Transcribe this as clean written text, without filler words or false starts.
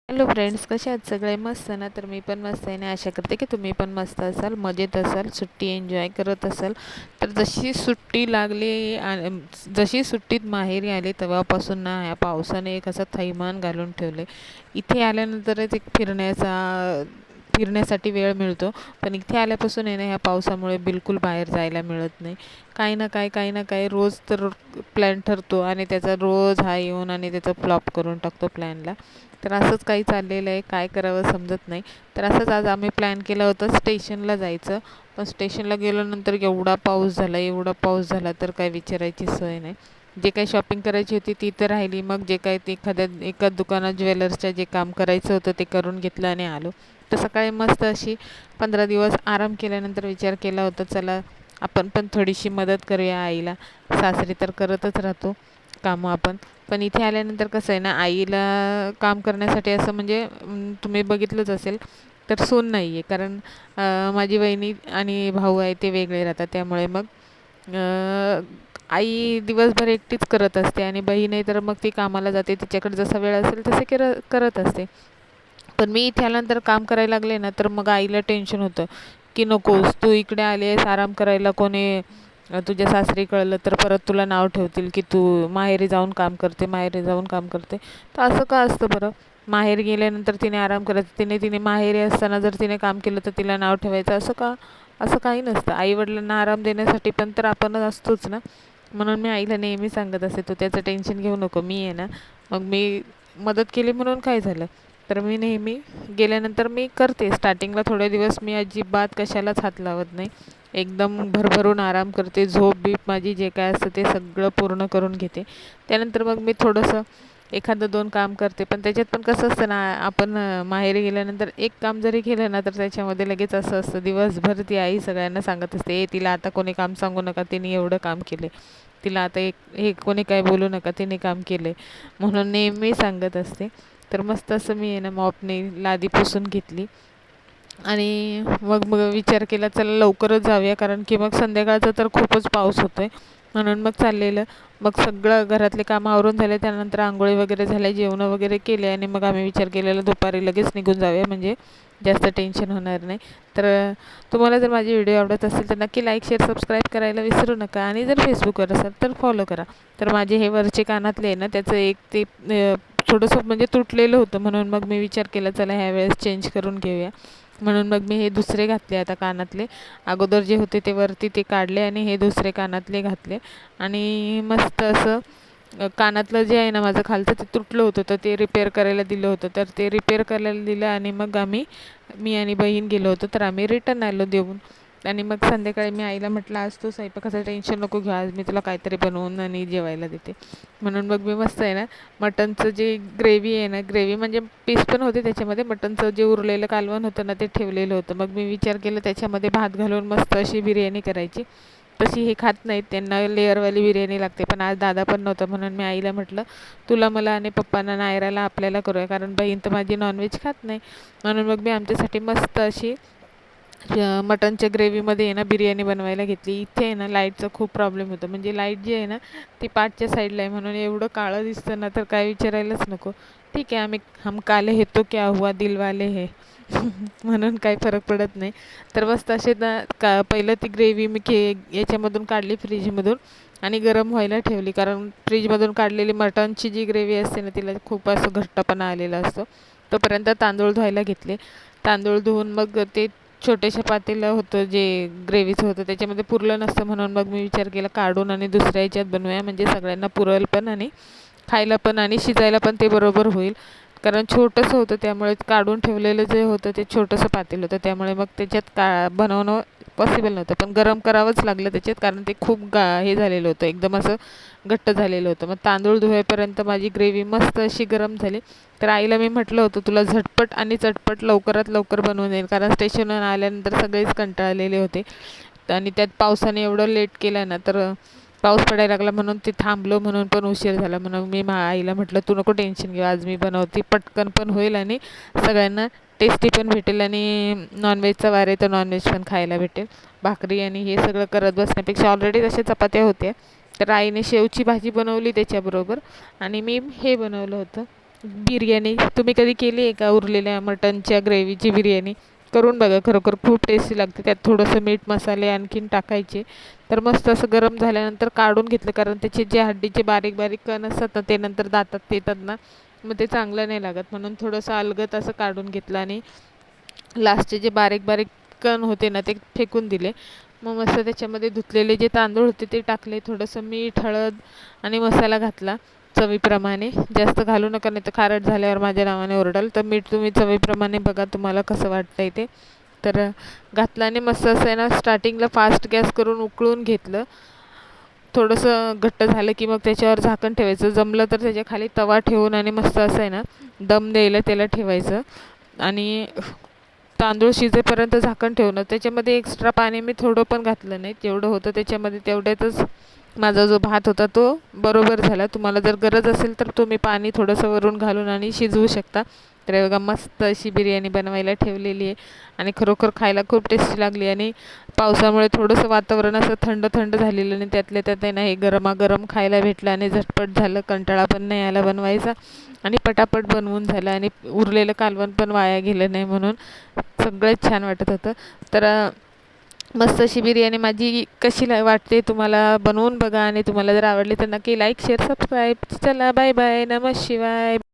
Hello friends, कसे आहात सगळे? मस्त ना? तर मी पण मस्त आहे आणि आशा करते की तुम्ही पण मस्त असाल, मजेत असाल, सुट्टी एन्जॉय करत असाल. तर जशी सुट्टी लागली जशी सुट्टीत माहेरी आली तेव्हापासून ना ह्या पावसाने एक असं थैमान घालून ठेवले. इथे आल्यानंतरच एक फिरण्यासाठी वेळ मिळतो, पण इथे आल्यापासून आहे ना ह्या पावसामुळे बिलकुल बाहेर जायला मिळत नाही. काही ना काही रोज तर प्लॅन ठरतो आणि त्याचा रोज हा येऊन आणि त्याचा फ्लॉप करून टाकतो प्लॅनला. तर असंच काही चाललेलं आहे, काय करावं समजत नाही. तर असंच आज आम्ही प्लॅन केलं होतं स्टेशनला जायचं, पण स्टेशनला गेल्यानंतर एवढा पाऊस झाला तर काय विचारायची सोय नाही. जे काही शॉपिंग करायची होती ती तर राहिली, मग जे काही ते एका दुकानात ज्वेलर्सच्या जे काम करायचं होतं ते करून घेतलं आणि आलो. तर सकाळी मस्त अशी 15 दिवस आराम केल्यानंतर विचार केला होता, चला आपण पण थोडीशी मदत करूया आईला. सासरी तर करतच राहतो कामं आपण, पण इथे आल्यानंतर कसं आहे ना, आईला काम करण्यासाठी असं म्हणजे तुम्ही बघितलंच असेल तर सून नाही आहे. कारण माझी वहिनी आणि भाऊ आहे ते वेगळे राहतात, त्यामुळे मग आई दिवसभर एकटीच करत असते आणि बहीण आहे तर मग ती कामाला जाते, तिच्याकडे जसा वेळ असेल तसे करत असते. पण मी इथे आल्यानंतर काम करायला लागले ना, तर मग आईला टेन्शन होतं की नकोस तू इकडे आली आहेस आराम करायला, कोणी तुझ्या सासरी कळलं तर परत तुला नाव ठेवतील की तू माहेरी जाऊन काम करते. तर असं का असतं बरं? माहेर गेल्यानंतर तिने आराम करायचा, तिने माहेरी असताना जर तिने काम केलं तर तिला नाव ठेवायचं, असं का? असं काही नसतं. आईवडिलांना आराम देण्यासाठी पण तर आपणच असतोच ना. म्हणून मी आईला नेहमी सांगत असते, तू त्याचं टेन्शन घेऊ नको, मी आहे ना. मग मी मदत केली म्हणून काय झालं? तर मी नेहमी गेल्यानंतर मी करते. स्टार्टिंगला थोडे दिवस मी अजिबात कशालाच हात लावत नाही. एकदम भरभरून आराम करते. झोप बीप माझी जे काय असतं ते सगळं पूर्ण करून घेते. त्यानंतर मग मी थोडंसं एखादं दोन काम करते. पण त्याच्यात पण कसं असतं ना, आपण माहेरी गेल्यानंतर एक काम जरी केलं ना, तर त्याच्यामध्ये लगेच असं असतं, दिवसभर ती आई सगळ्यांना सांगत असते, तिला आता कोणी काम सांगू नका, तिने एवढं काम केले. तिला आता हे कोणी काय बोलू नका, तिने काम केले. म्हणून नेहमी सांगत असते. तर मस्त असं मी आहे ना मॉपने लादी पुसून घेतली आणि मग मग विचार केला, चला लवकरच जाऊया, कारण की मग संध्याकाळचा तर खूपच पाऊस होतो आहे. म्हणून मग चाललेलं. मग सगळं घरातले कामं आवरून झाले, त्यानंतर आंघोळी वगैरे झाल्या, जेवणं वगैरे केले आणि मग आम्ही विचार केलेला दुपारी लगेच निघून जाऊया, म्हणजे जास्त टेन्शन होणार नाही. तर तुम्हाला जर माझे व्हिडिओ आवडत असेल तर नक्की लाईक शेअर सबस्क्राईब करायला विसरू नका, आणि जर फेसबुकवर असाल तर फॉलो करा. तर माझे हे वरचे कानातले आहे ना, त्याचं एक ते थोडंसं म्हणजे तुटलेलं होतं, म्हणून मग मी विचार केला चला ह्यावेळेस चेंज करून घेऊया. म्हणून मग मी हे दुसरे घातले आता कानातले. अगोदर जे होते ते वरती ते काढले आणि हे दुसरे कानातले घातले. आणि मस्त असं कानातलं जे आहे ना माझं खालचं ते तुटलं होतं, तर ते रिपेअर करायला दिलं होतं. तर ते रिपेअर करायला दिलं आणि मग मी आणि बहीण गेलो होतो, तर आम्ही रिटर्न आलो देऊन. आणि मग संध्याकाळी मी आईला म्हटलं, आज तू स्वयंपाकाचं टेन्शन नको घेऊ, आज मी तुला काहीतरी बनवून आणि जेवायला देते. म्हणून मग मी मस्त आहे ना मटनचं जे ग्रेव्ही आहे ना, ग्रेव्ही म्हणजे पीस पण होते त्याच्यामध्ये, मटनचं जे उरलेलं कालवण होतं ना ते ठेवलेलं होतं. मग मी विचार केला त्याच्यामध्ये भात घालून मस्त अशी बिर्याणी करायची. तशी हे खात नाहीत, त्यांना लेअरवाली बिर्याणी लागते. पण आज दादा पण नव्हता, म्हणून मी आईला म्हटलं, तुला मला आणि पप्पांना नायराला आपल्याला करूया, कारण बहीण तर माझी नॉनव्हेज खात नाही. म्हणून मग मी आमच्यासाठी मस्त अशी मटनच्या ग्रेव्हीमध्ये आहे ना बिर्याणी बनवायला घेतली. इथे आहे ना लाईटचा खूप प्रॉब्लेम होतो, म्हणजे लाईट जी आहे ना ती पाठच्या साईडला आहे, म्हणून एवढं काळं दिसतं ना तर काय विचारायलाच नको. ठीक आहे, हम काले हे तो क्या हुआ दिलवाले हे म्हणून काही फरक पडत नाही. तर मस्त असे ना पहिलं ती ग्रेव्ही मी याच्यामधून काढली फ्रीजमधून आणि गरम व्हायला ठेवली, कारण फ्रीजमधून काढलेली मटनची जी ग्रेव्ही असते ना तिला खूप असं घट्टपणा आलेला असतो. तोपर्यंत तांदूळ धुवायला घेतले. तांदूळ धुवून मग ते छोटेशा पातेलं होतं जे ग्रेव्हीचं होतं त्याच्यामध्ये पुरलं नसतं, म्हणून मग मी विचार केला काढून आणि दुसऱ्या ह्याच्यात बनवूया, म्हणजे सगळ्यांना पुरेल पण आणि खायला पण आणि शिजायला पण ते बरोबर होईल. कारण छोटंसं होतं त्यामुळे काढून ठेवलेलं जे होतं ते छोटंसं पातेलं होतं, त्यामुळे मग त्याच्यात बनवणं पॉसिबल नव्हतं. पण गरम करावंच लागलं त्याच्यात, कारण ते खूप हे झालेलं होतं, एकदम असं घट्ट झालेलं होतं. मग तांदूळ धुवायपर्यंत माझी ग्रेव्ही मस्त अशी गरम झाली. तर आईला मी म्हटलं होतं, तुला झटपट आणि चटपट लवकरात लवकर बनवून देईल, कारण स्टेशनवर आल्यानंतर सगळेच कंटाळलेले होते. आणि त्यात पावसाने एवढं लेट केलं ना, तर पाऊस पडायला लागला म्हणून ते थांबलो, म्हणून पण उशीर झाला. म्हणून मी आईला म्हटलं, तू नको टेन्शन घेऊ, आज मी बनवते, पटकन पण होईल आणि सगळ्यांना टेस्टी पण भेटेल, आणि नॉनव्हेजचा वार आहे तर नॉनव्हेज पण खायला भेटेल. भाकरी आणि हे सगळं करत बसण्यापेक्षा ऑलरेडी तशा चपात्या होत्या. तर आईने शेवची भाजी बनवली त्याच्याबरोबर, आणि मी हे बनवलं होतं बिर्याणी तुम्ही कधी केली आहे का? उरलेल्या मटणच्या ग्रेव्हीची बिर्याणी करून बघा, खरोखर खूप टेस्टी लागते. त्यात थोडंसं मीठ मसाले आणखीन टाकायचे. तर मस्त असं गरम झाल्यानंतर काढून घेतलं, कारण त्याचे जे हड्डीचे बारीक बारीक कण असतात ना ते नंतर दातात येतात ना, मग ते चांगलं नाही लागत. म्हणून थोडंसं अलगद असं काढून घेतलं आणि लास्टचे जे बारीक बारीक कण होते ना ते फेकून दिले. मग मस्त त्याच्यामध्ये धुतलेले जे तांदूळ होते ते टाकले, थोडंसं मीठ हळद आणि मसाला घातला चवीप्रमाणे. जास्त घालू नका, नाही तर खारट झाल्यावर माझ्या नावाने ओरडाल. तर मीठ तुम्ही चवीप्रमाणे बघा तुम्हाला कसं वाटतंय ते. तर घातलं आणि मस्त असं आहे ना स्टार्टिंगला फास्ट गॅस करून उकळून घेतलं. थोडंसं घट्ट झालं की मग त्याच्यावर झाकण ठेवायचं. जमलं तर त्याच्या खाली तवा ठेवून आणि मस्त असं आहे ना दम द्यायला त्याला ठेवायचं. आणि तांदूळ शिजेपर्यंत झाकण ठेवणं. त्याच्यामध्ये एक्स्ट्रा पाणी मी थोडं पण घातलं नाही, जेवढं होतं त्याच्यामध्ये तेवढ्यातच माझा जो भात होता तो बरोबर झाला. तुम्हाला जर गरज असेल तर तुम्ही पाणी थोडंसं वरून घालून आणि शिजवू शकता. तर हे बघा मस्त अशी बिर्याणी बनवायला ठेवलेली आहे आणि खरोखर खायला खूप टेस्टी लागली. आणि पावसामुळे थोडंसं वातावरण असं थंड थंड झालेलं आणि त्यातल्या त्यात आहे ना हे गरमागरम खायला भेटलं आणि झटपट झालं. कंटाळा पण नाही आला बनवायचा आणि पटापट बनवून झालं आणि उरलेलं कालवण पण वाया गेलं नाही, म्हणून सगळंच छान वाटत होतं. तर मस्त अशी बिर्याणी माझी कशी वाटते तुम्हाला बनवून बघा आणि तुम्हाला जर आवडली तर नक्की लाईक शेअर सबस्क्राईब. चला बाय बाय, नमः शिवाय.